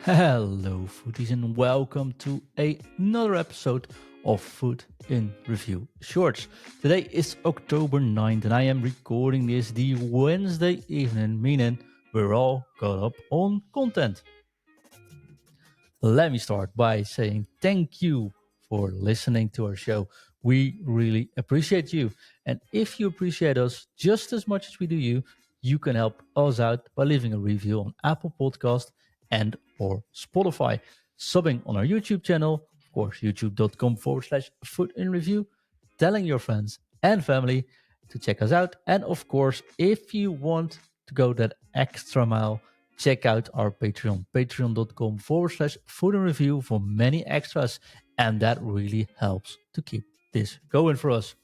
Hello, foodies, and welcome to another episode of Food in Review Shorts. Today is October 9th, and I am recording this the Wednesday evening, meaning we're all caught up on content. Let me start by saying thank you for listening to our show. We really appreciate you. And if you appreciate us just as much as we do you, you can help us out by leaving a review on Apple Podcast and or Spotify. Subbing on our YouTube channel, of course, youtube.com/food in review, telling your friends and family to check us out. And of course, if you want to go that extra mile, check out our Patreon, patreon.com/food and review for many extras. And that really helps to keep this going for us.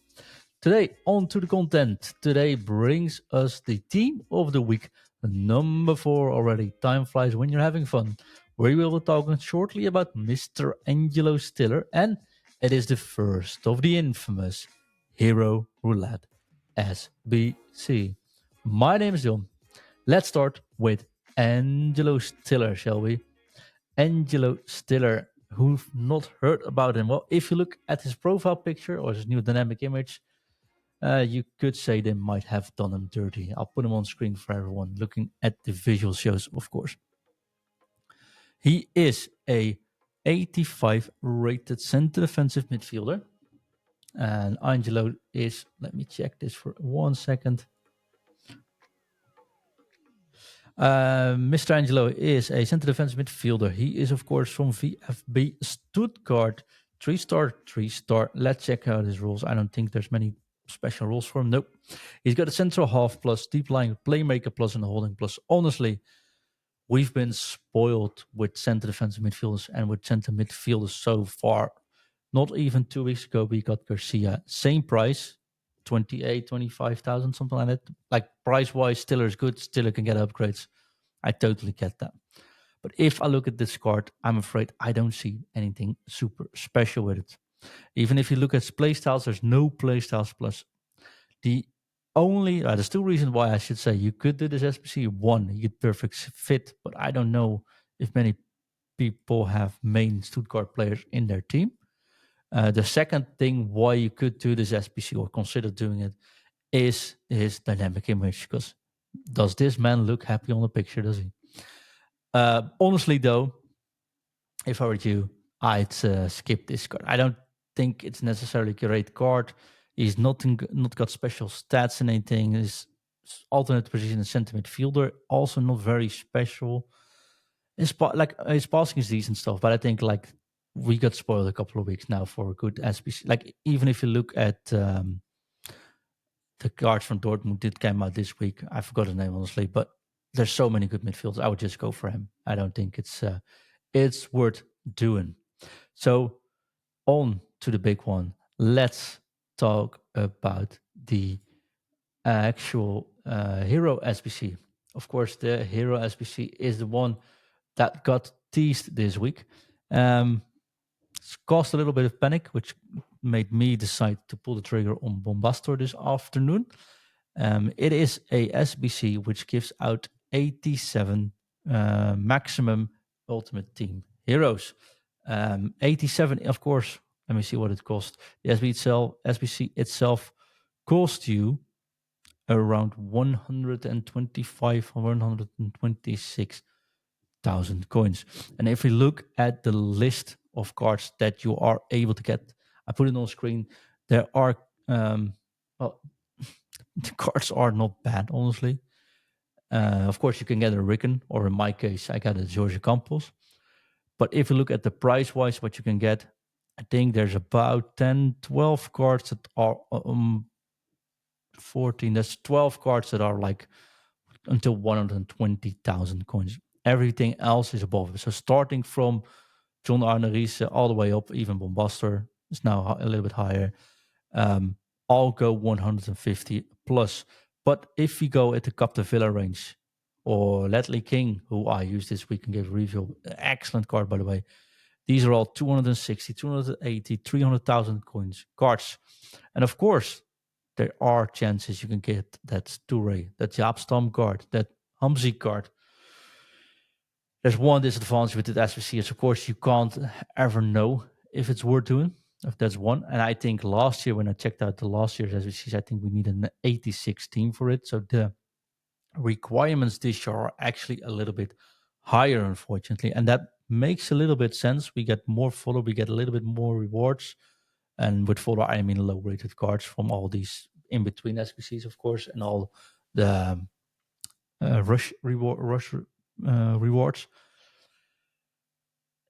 Today, on to the content. Today brings us the team of the week, number 4 already. Time flies when you're having fun. We will be talking shortly about Mr. Angelo Stiller, and it is the first of the infamous HERO Roulette SBC. My name is John. Let's start with Angelo Stiller, shall we? Angelo Stiller, who've not heard about him. Well, if you look at his profile picture or his new dynamic image, you could say they might have done him dirty. I'll put him on screen for everyone looking at the visual shows, of course. He is a 85 rated center defensive midfielder. And Angelo is, let me check this for 1 second. Mr. Angelo is a center defensive midfielder. He is, of course, from VfB Stuttgart. 3-star, 3-star. Let's check out his rules. I don't think there's many special rules for him. Nope. He's got a central half plus, deep lying playmaker plus, and a holding plus. Honestly, we've been spoiled with center defensive midfielders and with center midfielders so far. Not even 2 weeks ago, we got Garcia. Same price, 28, 25,000, something like that. Like price-wise, Stiller is good. Stiller can get upgrades. I totally get that. But if I look at this card, I'm afraid I don't see anything super special with it. Even if you look at playstyles, there's no playstyles plus. The only, there's two reasons why I should say you could do this SBC. One, you get perfect fit, but I don't know if many people have main Stuttgart players in their team. The second thing why you could do this SBC or consider doing it is his dynamic image. Because does this man look happy on the picture? Does he? Honestly, though, if I were you, I'd skip this card. I don't think it's necessarily a great card. He's not got special stats and anything. His alternate position is center midfielder, also not very special. His passing is decent stuff, but I think we got spoiled a couple of weeks now for a good SBC. Like even if you look at the cards from Dortmund that came out this week, I forgot his name honestly, but there's so many good midfielders. I would just go for him. I don't think it's worth doing. So on to the big one. Let's talk about the actual HERO SBC. Of course, the HERO SBC is the one that got teased this week. It's caused a little bit of panic, which made me decide to pull the trigger on Bombastor this afternoon. It is a SBC which gives out 87 maximum Ultimate Team heroes. 87, of course. Let me see what it cost. The SBC itself cost you around 125 or 126,000 coins. And if we look at the list of cards that you are able to get, I put it on screen. There are, well, the cards are not bad, honestly. Of course, you can get a Ricken, or in my case, I got a Jorge Campos. But if you look at the price-wise, what you can get, I think there's about 10, 12 cards that are 14. That's 12 cards that are like until 120,000 coins. Everything else is above it. So starting from John Arne Riese all the way up, even Bombastor is now a little bit higher. I'll go 150 plus. But if we go at the Capdevila range, or Ledley King, who I used this week and gave a review, excellent card by the way. These are all 260, 280, 300,000 coins cards. And of course, there are chances you can get that Toure, that Jaap Stam card, that Hamzi card. There's one disadvantage with the SBC is, of course, you can't ever know if it's worth doing. If that's one. And I think last year, when I checked out the last year's SBCs, I think we need an 86 team for it. So the requirements this year are actually a little bit higher, unfortunately. And that makes a little bit sense. We get more follow, we get a little bit more rewards. And with follow, I mean low rated cards from all these in between SBCs, of course, and all the rush rewards.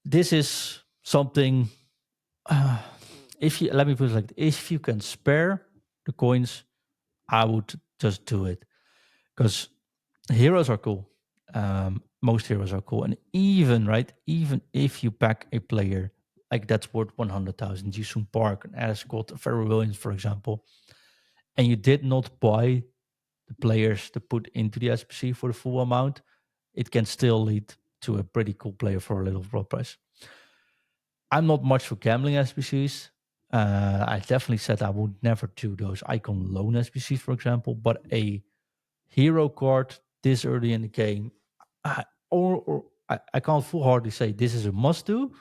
This is something. If you let me put it like, if you can spare the coins, I would just do it, because heroes are cool. Most heroes are cool, and even if you pack a player like that's worth 100,000, Jisung Park, an Ascot, a Ferro Williams, for example, and you did not buy the players to put into the SPC for the full amount, it can still lead to a pretty cool player for a little raw price. I'm not much for gambling SPCs. I definitely said I would never do those icon loan SPCs, for example, but a hero card this early in the game, I can't full-heartedly say this is a must-do,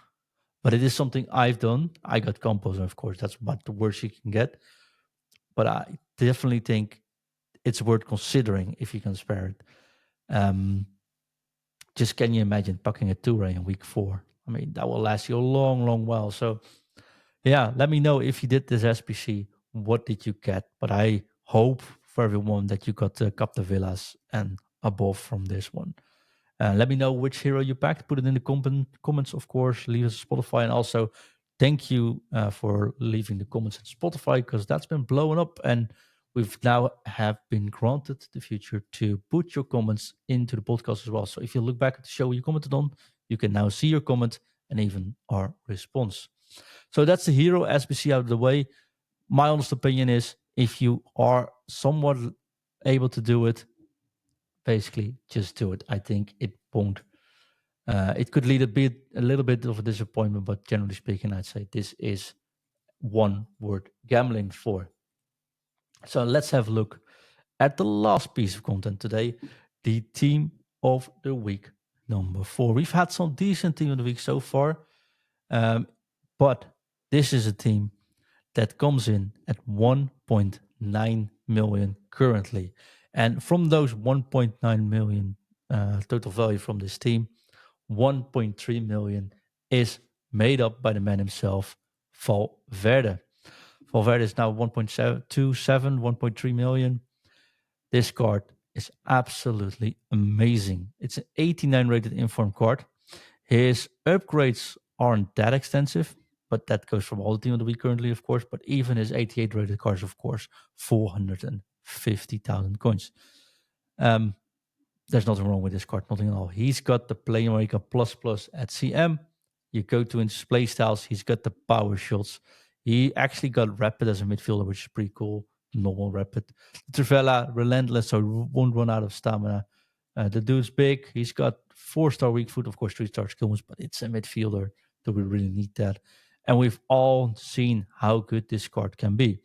but it is something I've done. I got Compos, of course. That's about the worst you can get. But I definitely think it's worth considering if you can spare it. Just can you imagine packing a 2-ray in week 4? I mean, that will last you a long, long while. So, yeah, let me know if you did this SPC. What did you get? But I hope for everyone that you got Capta Villas and above from this one. Let me know which hero you packed. Put it in the comments, of course. Leave us Spotify. And also, thank you for leaving the comments on Spotify, because that's been blowing up. And we've now have been granted the feature to put your comments into the podcast as well. So if you look back at the show you commented on, you can now see your comment and even our response. So that's the hero SBC out of the way. My honest opinion is, if you are somewhat able to do it, basically just do it. I think it won't. It could lead a little bit of a disappointment, but generally speaking, I'd say this is one worth gambling for. So let's have a look at the last piece of content today, the team of the week number 4. We've had some decent team of the week so far, but this is a team that comes in at 1.9 million currently. And from those 1.9 million total value from this team, 1.3 million is made up by the man himself, Valverde. Valverde is now 1.27, 1.3 million. This card is absolutely amazing. It's an 89 rated inform card. His upgrades aren't that extensive, but that goes from all the team of the week currently, of course. But even his 88 rated cards, of course, 450,000 coins. There's nothing wrong with this card, nothing at all. He's got the Playmaker plus plus at CM. You go to his play styles, he's got the power shots. He actually got rapid as a midfielder, which is pretty cool. Normal rapid. Trivella, relentless, so won't run out of stamina. The dude's big. He's got 4-star weak foot, of course, 3-star skill moves, but it's a midfielder. Do we really need that? And we've all seen how good this card can be.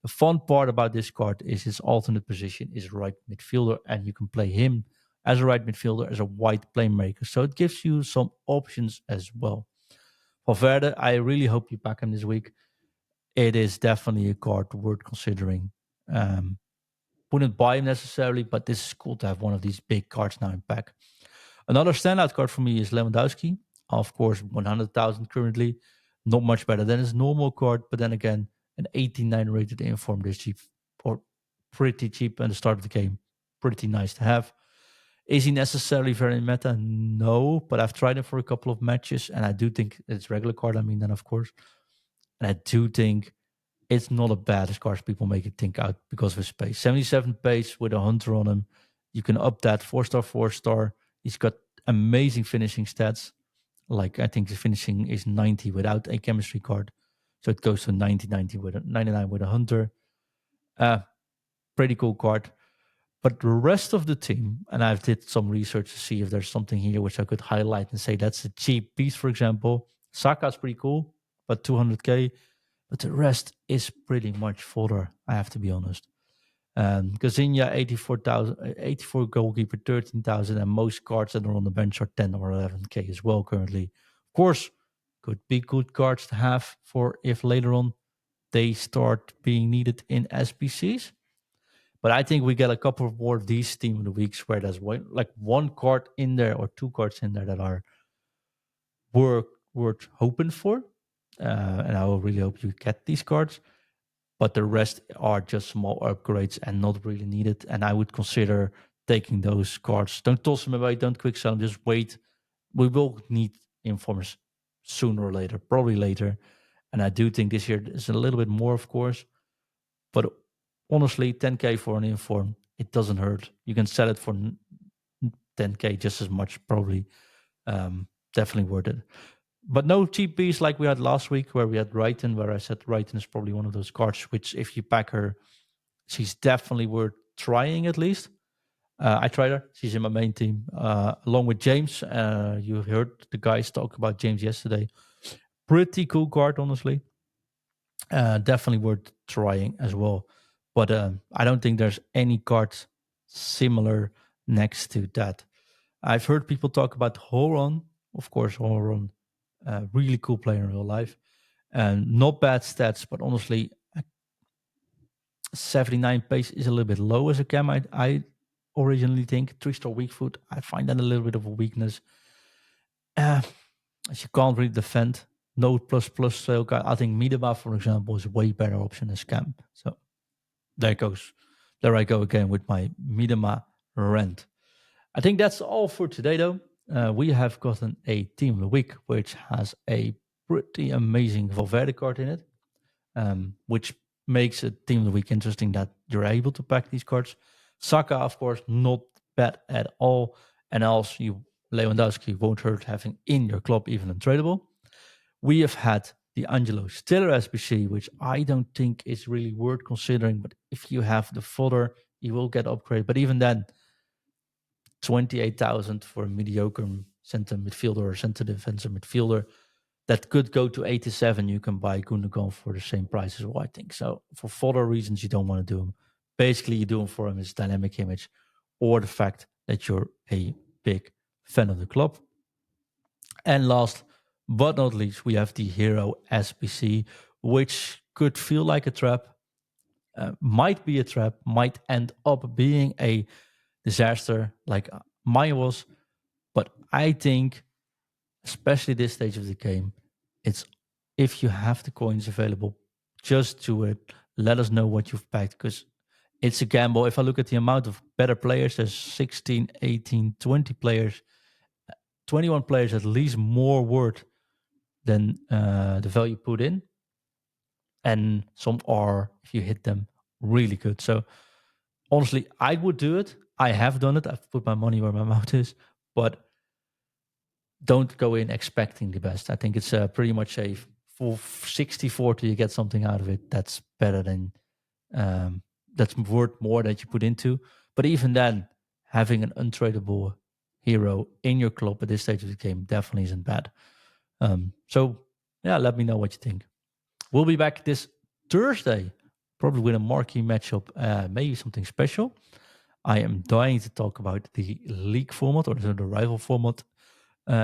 The fun part about this card is his alternate position is right midfielder, and you can play him as a right midfielder, as a wide playmaker. So it gives you some options as well. Valverde, I really hope you pack him this week. It is definitely a card worth considering. Wouldn't buy him necessarily, but this is cool to have one of these big cards now in pack. Another standout card for me is Lewandowski. Of course, 100,000 currently. Not much better than his normal card, but then again, an 89 rated inform this cheap, or pretty cheap at the start of the game. Pretty nice to have. Is he necessarily very meta? No, but I've tried him for a couple of matches, and I do think it's regular card. I mean, then of course, and I do think it's not as bad as cards people make it think out because of his pace. 77 pace with a hunter on him. You can up that 4-star, 4-star. He's got amazing finishing stats. Like I think his finishing is 90 without a chemistry card. So it goes to 90 with a 99 with a hunter. Pretty cool card. But the rest of the team, and I've did some research to see if there's something here which I could highlight and say that's a cheap piece, for example. Saka's pretty cool, but 200k. But the rest is pretty much fodder, I have to be honest. Gazinha, 84 goalkeeper, 13,000, and most cards that are on the bench are 10 or 11k as well currently. Of course, could be good cards to have for if later on they start being needed in SBCs. But I think we get a couple more of these Team of the Weeks where there's one card in there or two cards in there that are worth hoping for. And I will really hope you get these cards. But the rest are just small upgrades and not really needed. And I would consider taking those cards. Don't toss them away. Don't quick sell them. Just wait. We will need informers sooner or later, probably later. And I do think this year is a little bit more, of course. But honestly, 10k for an inform, it doesn't hurt. You can sell it for 10k just as much, probably. Definitely worth it. But no cheap bees like we had last week, where we had Wrighton, where I said Wrighton is probably one of those cards which, if you pack her, she's definitely worth trying at least. I tried her. She's in my main team, along with James. You heard the guys talk about James yesterday. Pretty cool card, honestly. Definitely worth trying as well. But I don't think there's any card similar next to that. I've heard people talk about Horon. Of course, Horon, really cool player in real life. And not bad stats, but honestly, 79 pace is a little bit low as a cam. I originally think 3-star weak foot. I find that a little bit of a weakness. As you can't really defend. No plus sale guy. I think Miedema, for example, is a way better option as cam. So there it goes. There I go again with my Miedema rant. I think that's all for today, though. We have gotten a Team of the Week, which has a pretty amazing Valverde card in it, which makes a Team of the Week interesting that you're able to pack these cards. Saka, of course, not bad at all. And also, Lewandowski won't hurt having in your club, even untradeable. We have had the Angelo Stiller SBC, which I don't think is really worth considering. But if you have the fodder, you will get upgrade. But even then, 28,000 for a mediocre center midfielder or center defensive midfielder that could go to 87. You can buy Gundogan for the same price as well, I think. So for fodder reasons, you don't want to do them. Basically, you do them for him as dynamic image or the fact that you're a big fan of the club. And last but not least, we have the HERO SBC, which could feel like a trap, might be a trap, might end up being a disaster like mine was. But I think, especially this stage of the game, it's if you have the coins available, just do it. Let us know what you've packed, because it's a gamble. If I look at the amount of better players, there's 16, 18, 20 players, 21 players at least more worth than the value put in. And some are, if you hit them, really good. So honestly, I would do it. I have done it. I've put my money where my mouth is, but don't go in expecting the best. I think it's pretty much safe. For 60-40, you get something out of it. That's better than, that's worth more that you put into. But even then, having an untradeable hero in your club at this stage of the game definitely isn't bad. So yeah, let me know what you think. We'll be back this Thursday, probably with a marquee matchup, maybe something special. I am dying to talk about the league format or the rival format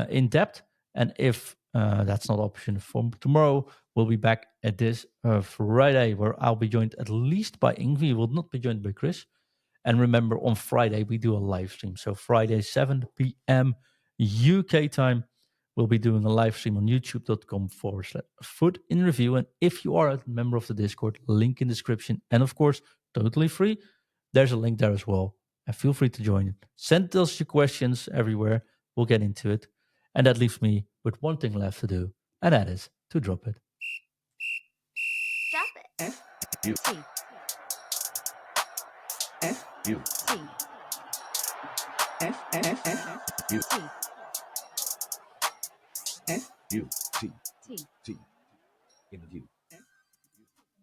in depth. And if that's not option for tomorrow, we'll be back at this Friday, where I'll be joined at least by Ingvi. Will not be joined by Chris. And remember, on Friday, we do a live stream. So Friday, 7 p.m. UK time, we'll be doing a live stream on youtube.com/futinreview. And if you are a member of the Discord, link in description. And of course, totally free. There's a link there as well. And feel free to join. Send us your questions everywhere. We'll get into it. And that leaves me with one thing left to do, and that is to drop it. Drop it. F-U. T. F-U. T. F-U. T. F-U. T. T. T. Interview.